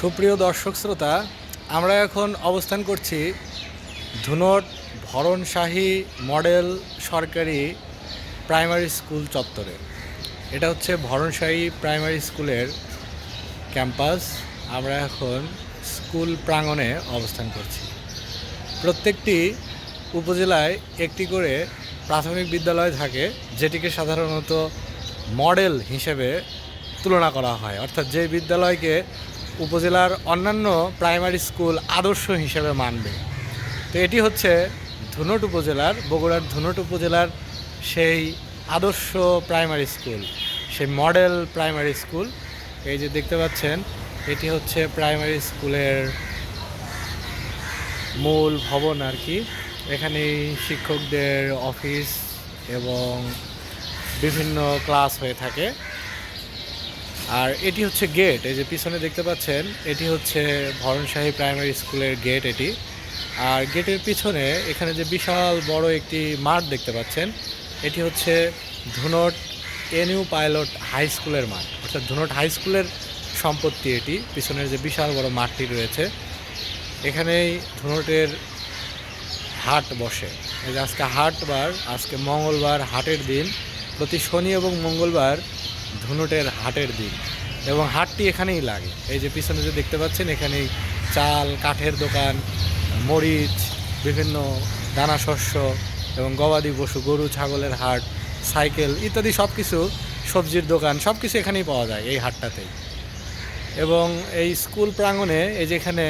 সুপ্রিয় দর্শক শ্রোতা, আমরা এখন অবস্থান করছি ধুনট ভরণশাহী মডেল সরকারি প্রাইমারি স্কুল চত্বরে। এটা হচ্ছে ভরণশাহী প্রাইমারি স্কুলের ক্যাম্পাস। আমরা এখন স্কুল প্রাঙ্গণে অবস্থান করছি। প্রত্যেকটি উপজেলায় একটি করে প্রাথমিক বিদ্যালয় থাকে, যেটিকে সাধারণত মডেল হিসেবে তুলনা করা হয়, অর্থাৎ যে বিদ্যালয়কে উপজেলার অন্যান্য প্রাইমারি স্কুল আদর্শ হিসেবে মানবে। তো এটি হচ্ছে ধুনট উপজেলার, বগুড়ার ধুনট উপজেলার সেই আদর্শ প্রাইমারি স্কুল, সেই মডেল প্রাইমারি স্কুল। এই যে দেখতে পাচ্ছেন, এটি হচ্ছে প্রাইমারি স্কুলের মূল ভবন আর কি। এখানে শিক্ষকদের অফিস এবং বিভিন্ন ক্লাস হয়ে থাকে। আর এটি হচ্ছে গেট, এই যে পিছনে দেখতে পাচ্ছেন, এটি হচ্ছে ভরণশাহী প্রাইমারি স্কুলের গেট এটি। আর গেটের পিছনে এখানে যে বিশাল বড় একটি মাঠ দেখতে পাচ্ছেন, এটি হচ্ছে ধুনট এনইউ পাইলট হাই স্কুলের মাঠ, অর্থাৎ ধুনট হাই স্কুলের সম্পত্তি এটি। পিছনের যে বিশাল বড় মাঠটি রয়েছে, এখানেই ধুনটের হাট বসে। এই যে আজকে হাটবার, আজকে মঙ্গলবার, হাটের দিন। প্রতি শনি এবং মঙ্গলবার ধুনটের হাটের দিন, এবং হাটটি এখানেই লাগে। এই যে পিছনে যে দেখতে পাচ্ছেন, এখানেই চাল, কাঠের দোকান, মরিচ, বিভিন্ন দানা শস্য এবং গবাদি পশু, গরু ছাগলের হাট, সাইকেল ইত্যাদি সব কিছু, সবজির দোকান, সব কিছু এখানেই পাওয়া যায় এই হাটটাতেই। এবং এই স্কুল প্রাঙ্গণে এই যে এখানে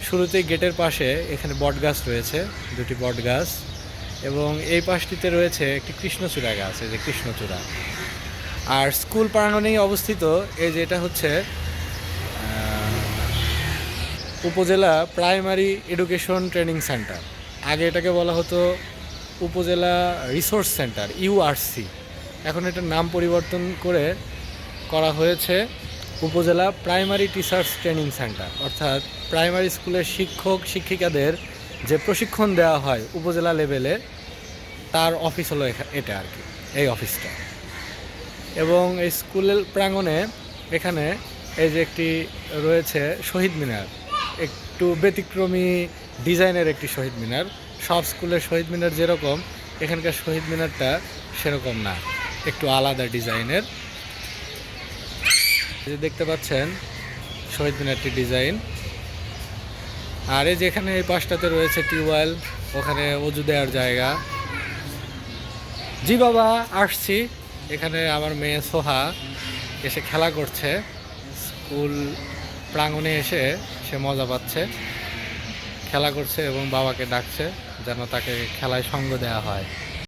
শুরুতেই গেটের পাশে এখানে বটগাছ রয়েছে, দুটি বটগাছ, এবং এই পাশটিতে রয়েছে একটি কৃষ্ণচূড়া গাছ, এই যে কৃষ্ণচূড়া। আর স্কুল প্রাঙ্গণেই অবস্থিত এই যে এটা হচ্ছে উপজেলা প্রাইমারি এডুকেশন ট্রেনিং সেন্টার। আগে এটাকে বলা হতো উপজেলা রিসোর্স সেন্টার, ইউআরসি। এখন এটার নাম পরিবর্তন করে করা হয়েছে উপজেলা প্রাইমারি টিচার্স ট্রেনিং সেন্টার। অর্থাৎ প্রাইমারি স্কুলের শিক্ষক শিক্ষিকাদের যে প্রশিক্ষণ দেওয়া হয় উপজেলা লেভেলে, তার অফিস হলো এটা আর কি, এই অফিসটা। এবং এই স্কুলের প্রাঙ্গণে এখানে এই যে একটি রয়েছে শহীদ মিনার, একটু ব্যতিক্রমী ডিজাইনের একটি শহীদ মিনার। সব স্কুলের শহীদ মিনার যেরকম, এখানকার শহীদ মিনারটা সেরকম না, একটু আলাদা ডিজাইনের। যে দেখতে পাচ্ছেন শহীদ মিনারটির ডিজাইন। আর এই যেখানে এই পাশটাতে রয়েছে টিউবওয়েল, ওখানে অজু দেওয়ার জায়গা। জি বাবা, আসছি। এখানে আমার মেয়ে সোহা এসে খেলা করছে, স্কুল প্রাঙ্গণে এসে সে মজা পাচ্ছে, খেলা করছে এবং বাবাকে ডাকছে যেন তাকে খেলায় সঙ্গ দেওয়া হয়।